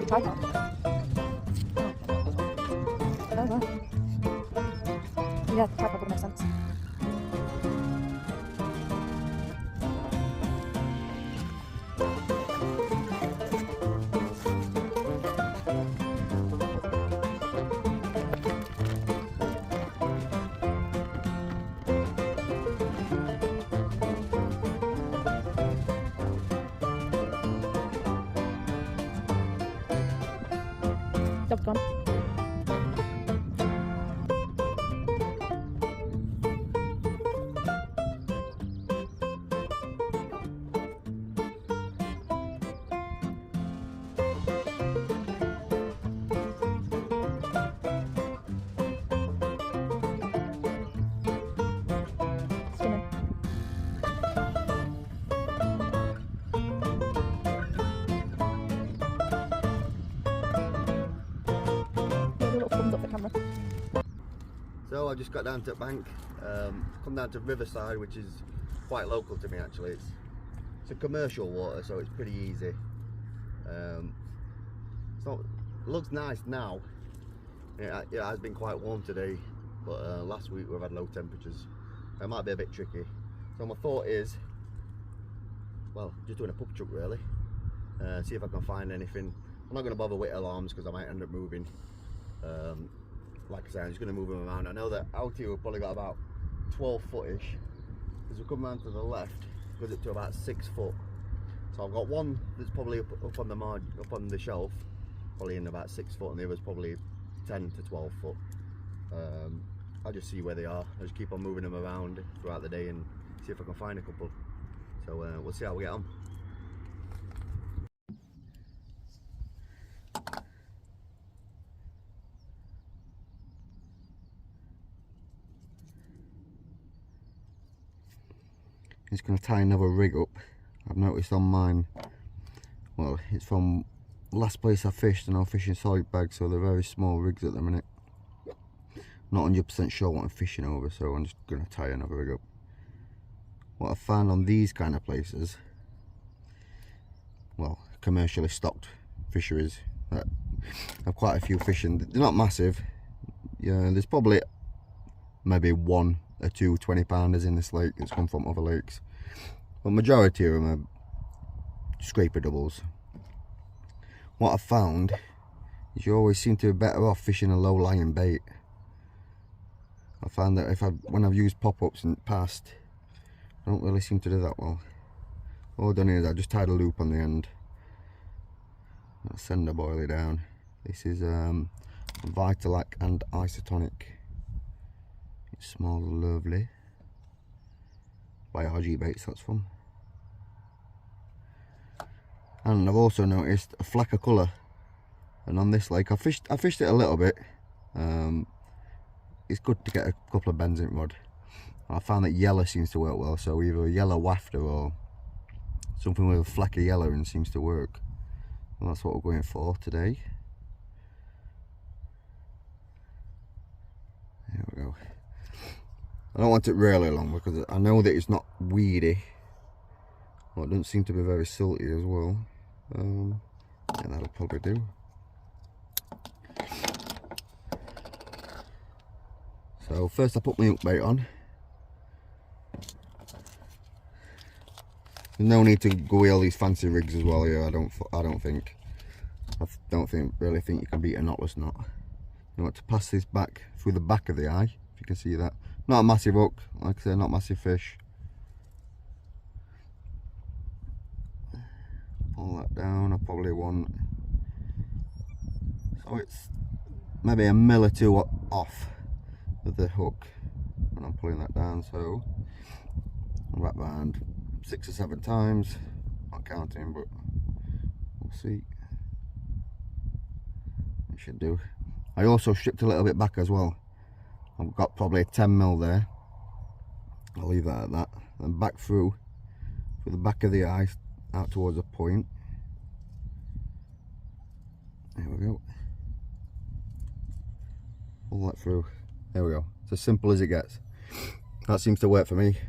got the tide now. Oh, wow. Yeah, the tripod would make sense. Job's gone. Swimming. Thumbs up the camera. So I just got down to the bank, come down to Riverside, which is quite local to me actually. It's a commercial water, so it's pretty easy. It looks nice now. It has been quite warm today, but last week we've had low temperatures. It might be a bit tricky. So my thought is, well, just doing a pup chuck really. See if I can find anything. I'm not going to bother with alarms because I might end up moving. Like I say, I'm just going to move them around. I know that out here we've probably got about 12 foot-ish. As we come around to the left, it goes up to about 6 foot. So I've got one that's probably up on the margin, up on the shelf, probably in about 6 foot, and the other's probably 10 to 12 foot. I'll just see where they are. I'll just keep on moving them around throughout the day and see if I can find a couple. So we'll see how we get on. Just going to tie another rig up. I've noticed on mine, well, it's from last place I fished, and I'm fishing solid bags, so they're very small rigs at the minute. Not 100% sure what I'm fishing over, so I'm just going to tie another rig up. What I found on these kind of places, well, commercially stocked fisheries that have quite a few fish, and they're not massive. Yeah, there's probably maybe 1 or 2 20-pounders in this lake that's come from other lakes, but majority of them are scraper doubles. What I've found is you always seem to be better off fishing a low-lying bait. I found that when I've used pop-ups in the past, I don't really seem to do that well. All I've done is I just tied a loop on the end. I'll send the boilie down. This is Vitalac and Isotonic. It smells lovely. By RG Baits, that's from. And I've also noticed a flack of colour. And on this lake, I fished it a little bit. It's good to get a couple of bends in rod. I found that yellow seems to work well, so either a yellow wafter or something with a fleck of yellow and seems to work. And that's what we're going for today. There we go. I don't want it really long because I know that it's not weedy. Well, it doesn't seem to be very silty as well. Yeah, that'll probably do. So first I put my hook bait on. There's no need to go with all these fancy rigs as well here. I don't think. I don't really think you can beat a knotless knot. You want to pass this back through the back of the eye, if you can see that. Not a massive hook, like I say, not massive fish. Pull that down. I probably want, so it's maybe a mil or 2 off of the hook, and I'm pulling that down. So I'll wrap around 6 or 7 times. Not counting, but we'll see. It should do. I also stripped a little bit back as well. I've got probably a 10 mil there. I'll leave that at that. Then back through the back of the eye, out towards the point. There we go. Pull that through. There we go. It's as simple as it gets. That seems to work for me.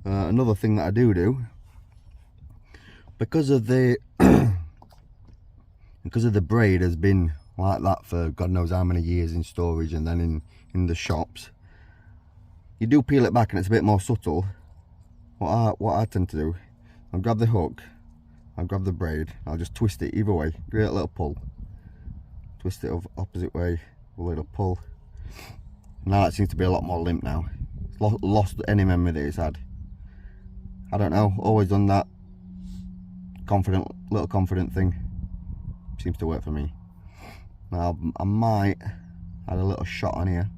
Another thing that I do, because of the because of the braid has been like that for God knows how many years in storage and then in the shops, you do peel it back and it's a bit more subtle. What I tend to do, I'll grab the hook, I'll grab the braid, I'll just twist it either way, give it a little pull, twist it opposite way, a little pull. Now it seems to be a lot more limp now. It's lost any memory that it's had. I don't know, always done that little confident thing. Seems to work for me. Now I might add a little shot on here.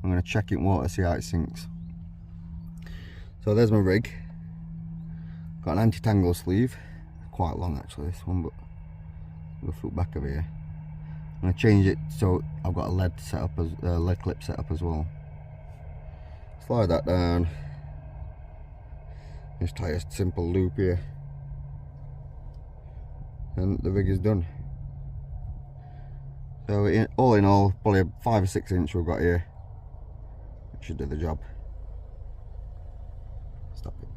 I'm going to check it in water, see how it sinks. So there's my rig. Got an anti-tangle sleeve. Quite long actually this one, but we'll go through the back of here. I'm going to change it so I've got a lead clip set up as well. Slide that down. Just tie a simple loop here. And the rig is done. So all in all, probably a 5 or 6 inch we've got here. It should do the job. Stop it.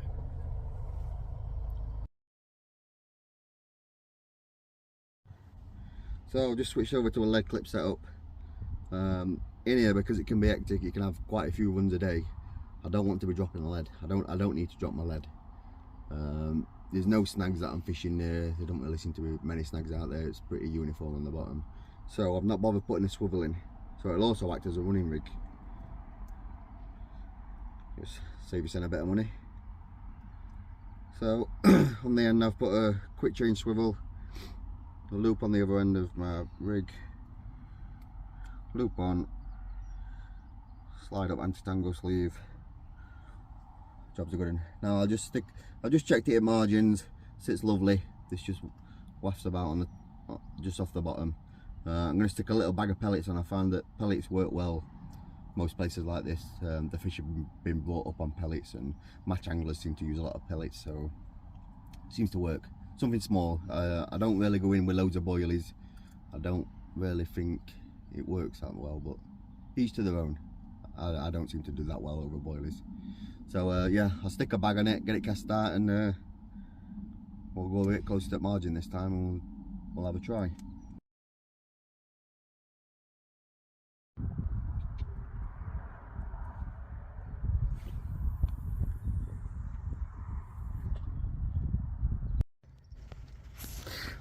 So just switched over to a lead clip setup. In here, because it can be hectic, you can have quite a few runs a day. I don't want to be dropping the lead. I don't need to drop my lead. There's no snags that I'm fishing there. There don't really seem to be many snags out there. It's pretty uniform on the bottom. So I've not bothered putting a swivel in. So it'll also act as a running rig. Just save yourself a bit of money. So on the end I've put a quick change swivel, a loop on the other end of my rig, loop on, slide up anti-tangle sleeve. Job's a good one. Now I'll just checked it at margins. Sits lovely. This just wafts about on the just off the bottom. I'm going to stick a little bag of pellets on. I found that pellets work well most places like this. The fish have been brought up on pellets, and match anglers seem to use a lot of pellets, so it seems to work. Something small. I don't really go in with loads of boilies. I don't really think it works that well, but each to their own. I don't seem to do that well over boilies. So yeah, I'll stick a bag on it, get it cast out, and we'll go a bit closer to the margin this time, and we'll have a try.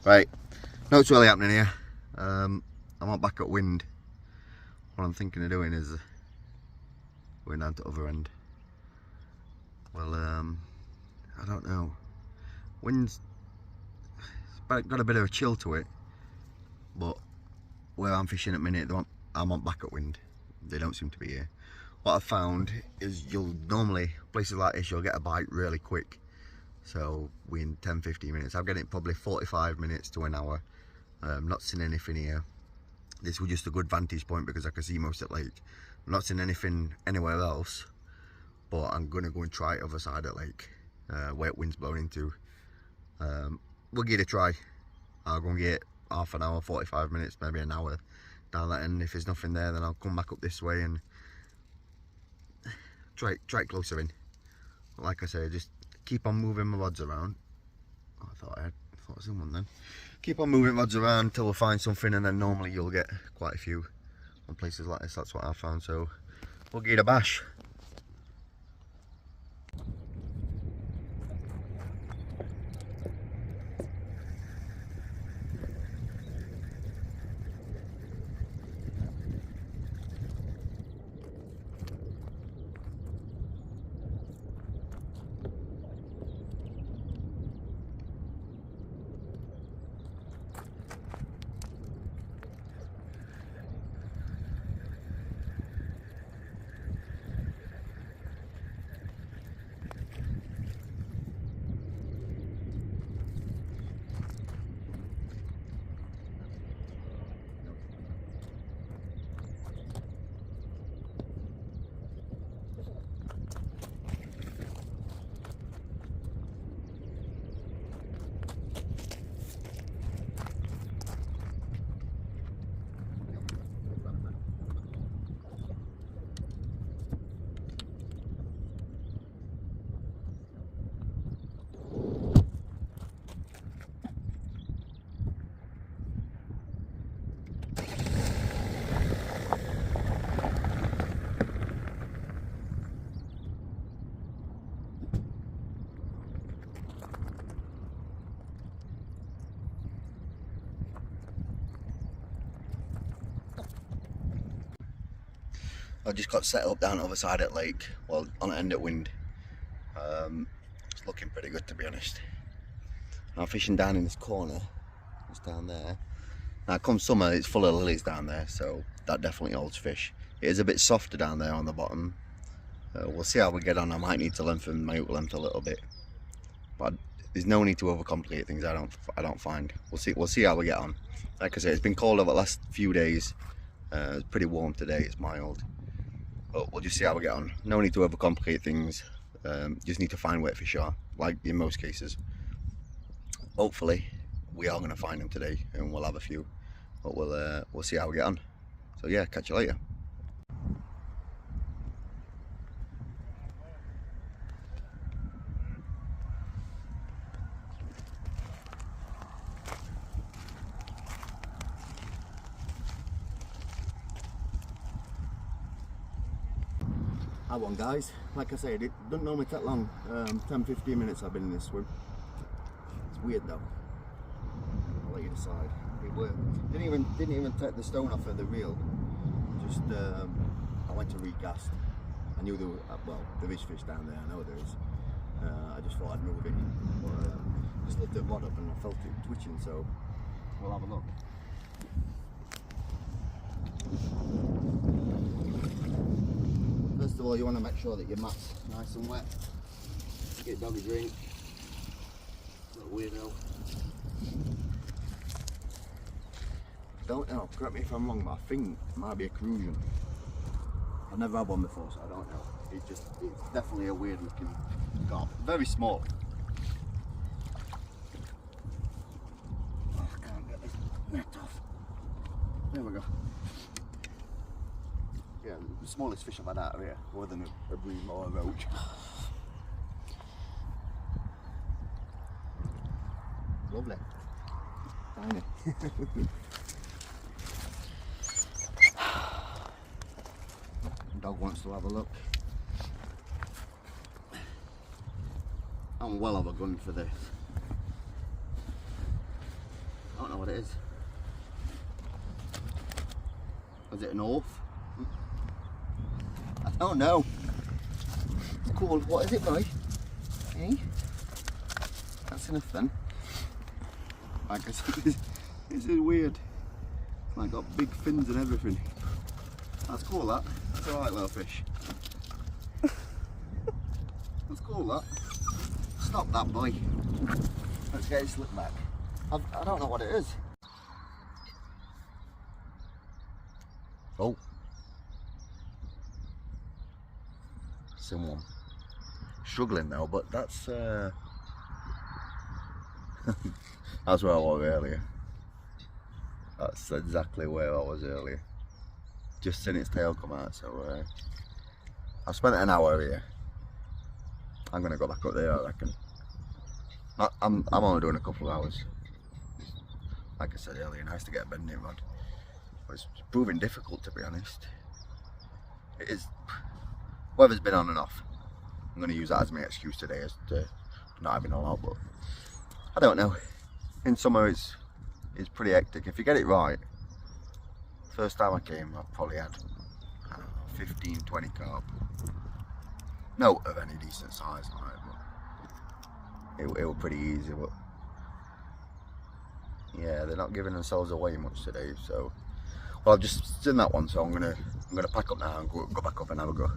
Right, know what's really happening here. I'm on back at wind. What I'm thinking of doing is going down to the other end. Well, I don't know. Wind's got a bit of a chill to it, but where I'm fishing at the minute, I'm on back at wind. They don't seem to be here. What I've found is you'll normally, places like this, you'll get a bite really quick. So within 10-15 minutes, I'm getting probably 45 minutes to an hour. Not seeing anything here. This was just a good vantage point because I can see most of the lake. I'm not seeing anything anywhere else, but I'm gonna go and try it other side of the lake, where the wind's blowing into. We'll give it a try. I'll go and get half an hour, 45 minutes, maybe an hour down that end. If there's nothing there, then I'll come back up this way and try it closer in. But like I say, just keep on moving my rods around. Oh, I thought it was someone then. Keep on moving rods around until we find something, and then normally you'll get quite a few on places like this. That's what I found. So we'll give it a bash. I just got set up down the other side at lake, well, on the end of wind. It's looking pretty good, to be honest. I'm fishing down in this corner, it's down there. Now come summer, it's full of lilies down there, so that definitely holds fish. It is a bit softer down there on the bottom. We'll see how we get on. I might need to lengthen my hook length a little bit, but there's no need to overcomplicate things. I don't find. We'll see how we get on. Like I said, it's been cold over the last few days. It's pretty warm today. It's mild, but we'll just see how we get on. No need to overcomplicate things. Just need to find where fish are, like in most cases. Hopefully, we are going to find them today, and we'll have a few. But we'll see how we get on. So yeah, catch you later. That one, guys, like I said, it doesn't normally take long. 10-15 minutes I've been in this swim. It's weird though. I'll let you decide. It worked. Didn't even take the stone off of the reel. Just I went to recast. I knew there were, well, there is fish down there. I know there is. I just thought I'd move it. But, just lifted the rod up and I felt it twitching. So we'll have a look. First of all, you want to make sure that your mat's nice and wet. Get dog a drink. Little weirdo. Don't know, correct me if I'm wrong, but I think it might be a Crucian. I've never had one before, so I don't know. It's definitely a weird looking carp. Very small. Oh, I can't get this net off. There we go. Yeah, the smallest fish I've had out of here, more than a bream or a roach. Lovely. Tiny. Dog wants to have a look. I'm well of a gun for this. I don't know what it is. Is it an oaf? I don't know. It's called, what is it, boy? Hey? That's enough then. Like I said, this is weird. It's like got big fins and everything. That's cool, that. That's alright, little fish. That's cool, that. Stop that, boy. Let's get it slipped back. I don't know what it is. Oh. Someone. Struggling now, but that's that's where I was earlier. That's exactly where I was earlier. Just seen its tail come out, so I've spent an hour here. I'm gonna go back up there, I reckon. I'm only doing a couple of hours. Like I said earlier, nice to get a bending rod. But it's proving difficult, to be honest. It is. Weather's been on and off. I'm gonna use that as my excuse today as to not having a lot, but I don't know. In summer it's pretty hectic. If you get it right, first time I came I probably had, I don't know, 15-20 carp. No of any decent size, like, but it was pretty easy. But yeah, they're not giving themselves away much today. So, well, I've just seen that one, so I'm gonna pack up now and go back up and have a go.